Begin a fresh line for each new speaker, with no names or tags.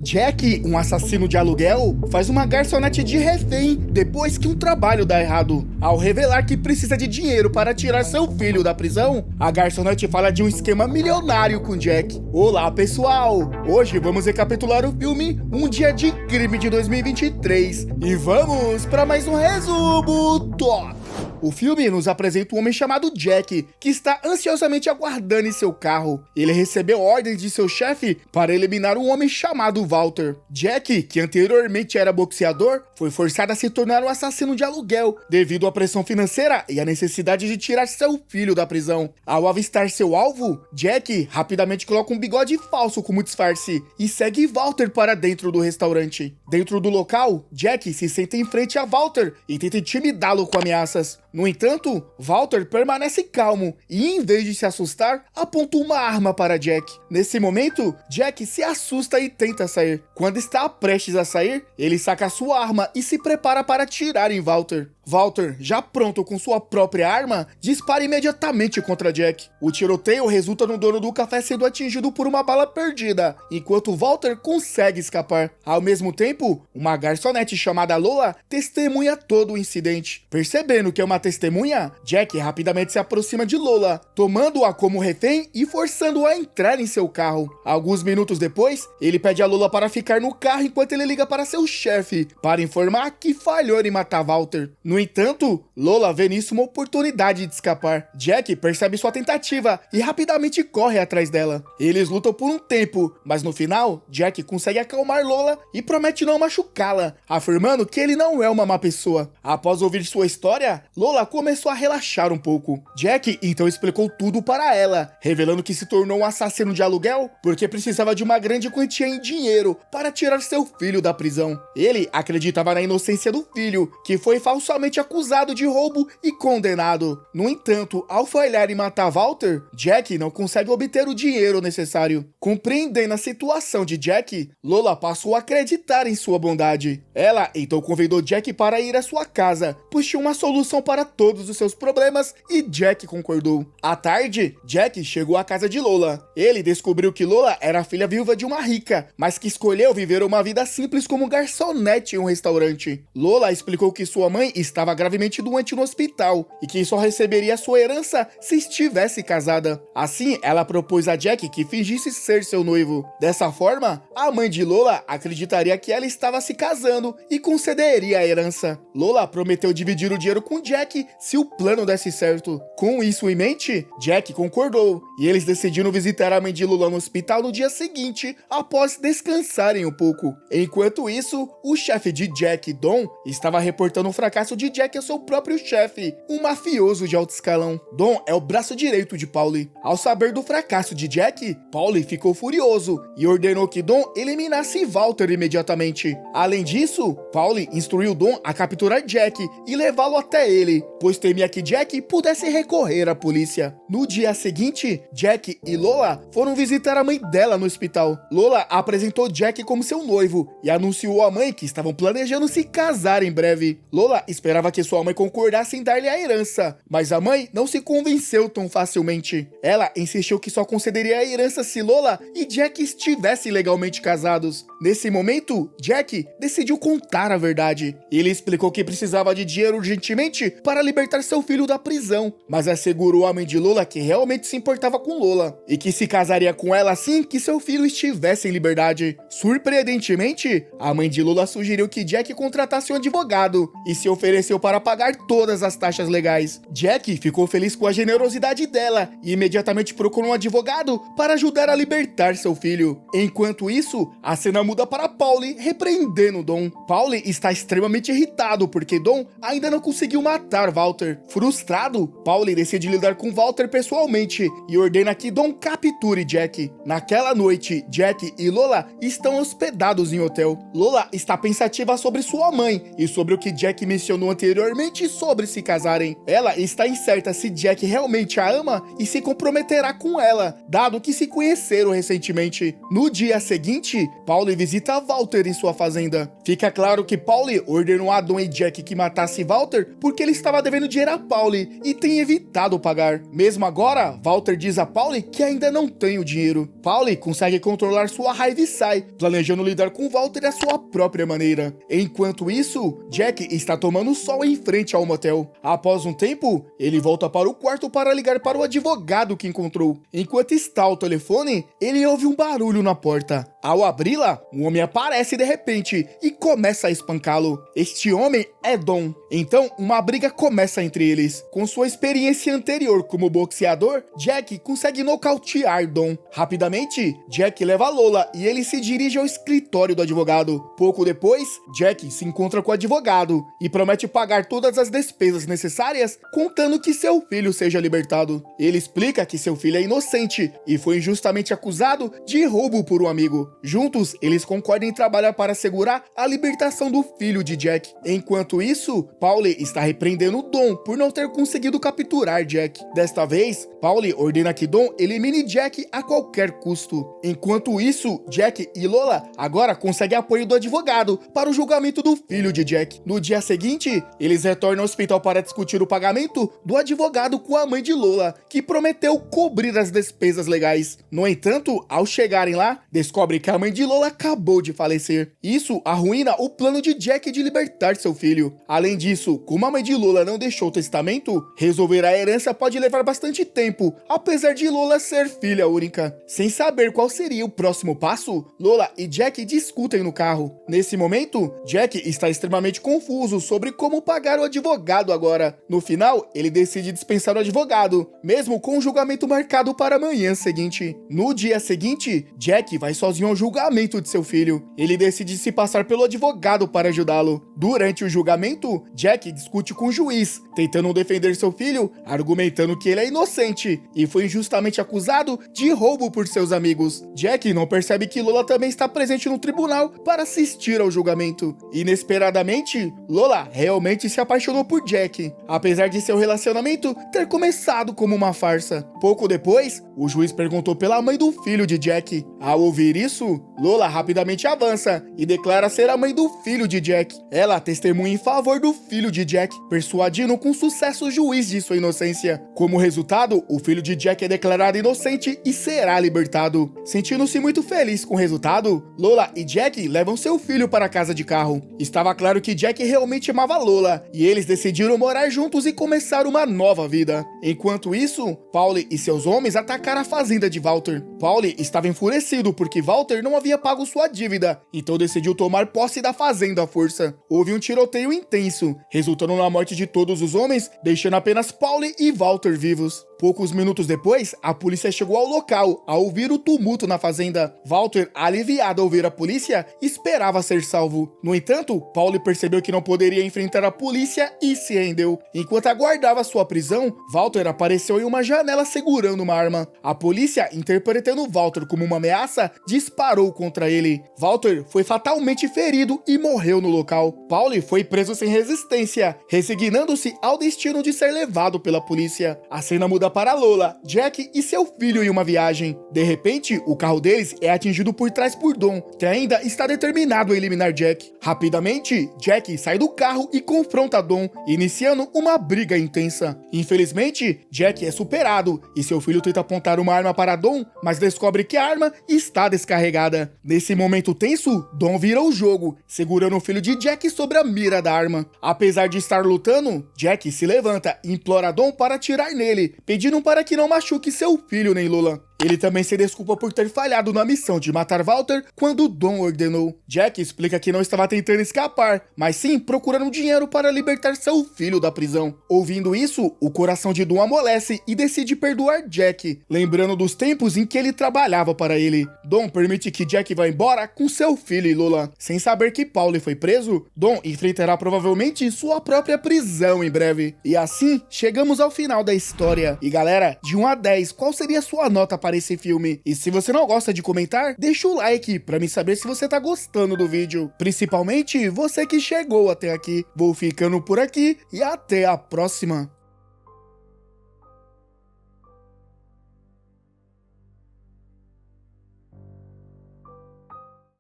Jack, um assassino de aluguel, faz uma garçonete de refém depois que um trabalho dá errado. Ao revelar que precisa de dinheiro para tirar seu filho da prisão, a garçonete fala de um esquema milionário com Jack. Olá pessoal, hoje vamos recapitular o filme Um Dia de Crime de 2023 e vamos para mais um resumo top! O filme nos apresenta um homem chamado Jack, que está ansiosamente aguardando em seu carro. Ele recebeu ordens de seu chefe para eliminar um homem chamado Walter. Jack, que anteriormente era boxeador, foi forçado a se tornar um assassino de aluguel, devido à pressão financeira e à necessidade de tirar seu filho da prisão. Ao avistar seu alvo, Jack rapidamente coloca um bigode falso como disfarce e segue Walter para dentro do restaurante. Dentro do local, Jack se senta em frente a Walter e tenta intimidá-lo com ameaças. No entanto, Walter permanece calmo e, em vez de se assustar, aponta uma arma para Jack. Nesse momento, Jack se assusta e tenta sair. Quando está prestes a sair, ele saca sua arma e se prepara para atirar em Walter. Walter, já pronto com sua própria arma, dispara imediatamente contra Jack. O tiroteio resulta no dono do café sendo atingido por uma bala perdida, enquanto Walter consegue escapar. Ao mesmo tempo, uma garçonete chamada Lola testemunha todo o incidente. Percebendo que é uma testemunha, Jack rapidamente se aproxima de Lola, tomando-a como refém e forçando-a a entrar em seu carro. Alguns minutos depois, ele pede a Lola para ficar no carro enquanto ele liga para seu chefe, para informar que falhou em matar Walter. No entanto, Lola vê nisso uma oportunidade de escapar. Jack percebe sua tentativa e rapidamente corre atrás dela. Eles lutam por um tempo, mas no final, Jack consegue acalmar Lola e promete não machucá-la, afirmando que ele não é uma má pessoa. Após ouvir sua história, Lola começou a relaxar um pouco. Jack então explicou tudo para ela, revelando que se tornou um assassino de aluguel porque precisava de uma grande quantia em dinheiro para tirar seu filho da prisão. Ele acreditava na inocência do filho, que foi falsamente acusado de roubo e condenado. No entanto, ao falhar em matar Walter, Jack não consegue obter o dinheiro necessário. Compreendendo a situação de Jack, Lola passou a acreditar em sua bondade. Ela então convidou Jack para ir à sua casa, pois tinha uma solução para todos os seus problemas e Jack concordou. À tarde, Jack chegou à casa de Lola. Ele descobriu que Lola era a filha viúva de uma rica, mas que escolheu viver uma vida simples como garçonete em um restaurante. Lola explicou que sua mãe estava gravemente doente no hospital e que só receberia sua herança se estivesse casada. Assim, ela propôs a Jack que fingisse ser seu noivo. Dessa forma, a mãe de Lola acreditaria que ela estava se casando e concederia a herança. Lola prometeu dividir o dinheiro com Jack se o plano desse certo. Com isso em mente, Jack concordou e eles decidiram visitar a mãe de Lola no hospital no dia seguinte, após descansarem um pouco. Enquanto isso, o chefe de Jack, Don, estava reportando o fracasso de Jack ao seu próprio chefe, um mafioso de alto escalão. Don é o braço direito de Paulie. Ao saber do fracasso de Jack, Paulie ficou furioso e ordenou que Don eliminasse Walter imediatamente. Além disso, Paulie instruiu Don a capturar Jack e levá-lo até ele, pois temia que Jack pudesse recorrer à polícia. No dia seguinte, Jack e Lola foram visitar a mãe dela no hospital. Lola apresentou Jack como seu noivo e anunciou à mãe que estavam planejando se casar em breve. Lola esperava que sua mãe concordasse em dar-lhe a herança, mas a mãe não se convenceu tão facilmente. Ela insistiu que só concederia a herança se Lola e Jack estivessem legalmente casados. Nesse momento, Jack decidiu contar a verdade. Ele explicou que precisava de dinheiro urgentemente para libertar seu filho da prisão, mas assegurou à mãe de Lola que realmente se importava com Lola e que se casaria com ela assim que seu filho estivesse em liberdade. Surpreendentemente, a mãe de Lola sugeriu que Jack contratasse um advogado e se ofereceu para pagar todas as taxas legais. Jack ficou feliz com a generosidade dela e imediatamente procurou um advogado para ajudar a libertar seu filho. Enquanto isso, a cena muda para Paulie repreendendo Don. Paulie está extremamente irritado porque Don ainda não conseguiu matar Walter. Frustrado, Paulie decide lidar com Walter pessoalmente e ordena que Don capture Jack. Naquela noite, Jack e Lola estão hospedados em hotel. Lola está pensativa sobre sua mãe e sobre o que Jack mencionou conversaram anteriormente sobre se casarem. Ela está incerta se Jack realmente a ama e se comprometerá com ela, dado que se conheceram recentemente. No dia seguinte, Pauli visita Walter em sua fazenda. Fica claro que Pauli ordenou a Dawn e Jack que matasse Walter porque ele estava devendo dinheiro a Pauli e tem evitado pagar. Mesmo agora, Walter diz a Pauli que ainda não tem o dinheiro. Pauli consegue controlar sua raiva e sai, planejando lidar com Walter à sua própria maneira. Enquanto isso, Jack está tomando sol em frente ao motel. Após um tempo, ele volta para o quarto para ligar para o advogado que encontrou. Enquanto está ao telefone, ele ouve um barulho na porta. Ao abri-la, um homem aparece de repente e começa a espancá-lo. Este homem é Dawn. Então, uma briga começa entre eles. Com sua experiência anterior como boxeador, Jack consegue nocautear Dawn. Rapidamente, Jack leva Lola e ele se dirige ao escritório do advogado. Pouco depois, Jack se encontra com o advogado e promete pagar todas as despesas necessárias, contando que seu filho seja libertado. Ele explica que seu filho é inocente e foi injustamente acusado de roubo por um amigo. Juntos, eles concordam em trabalhar para assegurar a libertação do filho de Jack. Enquanto isso, Pauli está repreendendo Dawn por não ter conseguido capturar Jack. Desta vez, Pauli ordena que Dawn elimine Jack a qualquer custo. Enquanto isso, Jack e Lola agora conseguem apoio do advogado para o julgamento do filho de Jack. No dia seguinte, eles retornam ao hospital para discutir o pagamento do advogado com a mãe de Lola, que prometeu cobrir as despesas legais. No entanto, ao chegarem lá, descobrem que a mãe de Lola acabou de falecer. Isso arruína o plano de Jack de libertar seu filho. Além disso, como a mãe de Lola não deixou testamento, resolver a herança pode levar bastante tempo, apesar de Lola ser filha única. Sem saber qual seria o próximo passo, Lola e Jack discutem no carro. Nesse momento, Jack está extremamente confuso sobre como pagar o advogado agora. No final, ele decide dispensar o advogado, mesmo com o julgamento marcado para a manhã seguinte. No dia seguinte, Jack vai sozinho ao julgamento de seu filho. Ele decide se passar pelo advogado para ajudá-lo. Durante o julgamento, Jack discute com o juiz, tentando defender seu filho, argumentando que ele é inocente e foi injustamente acusado de roubo por seus amigos. Jack não percebe que Lola também está presente no tribunal para assistir ao julgamento. Inesperadamente, Lola realmente se apaixonou por Jack, apesar de seu relacionamento ter começado como uma farsa. Pouco depois, o juiz perguntou pela mãe do filho de Jack. Ao ouvir isso, Lola rapidamente avança e declara ser a mãe do filho de Jack. Ela testemunha em favor do filho de Jack, persuadindo com sucesso o juiz de sua inocência. Como resultado, o filho de Jack é declarado inocente e será libertado. Sentindo-se muito feliz com o resultado, Lola e Jack levam seu filho para a casa de carro. Estava claro que Jack realmente amava Lola, e eles decidiram morar juntos e começar uma nova vida. Enquanto isso, Pauli e seus homens atacaram a fazenda de Walter. Pauli estava enfurecido porque Walter não havia pago sua dívida, então decidiu tomar posse da fazenda à força. Houve um tiroteio intenso, resultando na morte de todos os homens, deixando apenas Pauli e Walter vivos. Poucos minutos depois, a polícia chegou ao local ao ouvir o tumulto na fazenda. Walter, aliviado ao ouvir a polícia, esperava ser salvo. No entanto, Pauli percebeu que não poderia enfrentar a polícia e se rendeu. Enquanto aguardava sua prisão, Walter apareceu em uma janela segurando uma arma. A polícia, interpretando Walter como uma ameaça, disparou contra ele. Walter foi fatalmente ferido e morreu no local. Pauli foi preso sem resistência, resignando-se ao destino de ser levado pela polícia. A cena muda para Lola, Jack e seu filho em uma viagem. De repente, o carro deles é atingido por trás por Dawn, que ainda está determinado a eliminar Jack. Rapidamente, Jack sai do carro e confronta Dawn, iniciando uma briga intensa. Infelizmente, Jack é superado e seu filho tenta apontar uma arma para Dawn, mas descobre que a arma está descarregada. Nesse momento tenso, Dawn vira o jogo, segurando o filho de Jack sobre a mira da arma. Apesar de estar lutando, Jack se levanta e implora Dawn para atirar nele, pedindo para que não machuque seu filho nem Lola. Ele também se desculpa por ter falhado na missão de matar Walter quando Dawn ordenou. Jack explica que não estava tentando escapar, mas sim procurando dinheiro para libertar seu filho da prisão. Ouvindo isso, o coração de Dawn amolece e decide perdoar Jack, lembrando dos tempos em que ele trabalhava para ele. Dawn permite que Jack vá embora com seu filho e Lola. Sem saber que Pauli foi preso, Dawn enfrentará provavelmente sua própria prisão em breve. E assim, chegamos ao final da história. E galera, de 1 a 10, qual seria a sua nota para para esse filme. E se você não gosta de comentar, deixa o like pra me saber se você tá gostando do vídeo. Principalmente você que chegou até aqui. Vou ficando por aqui e até a próxima.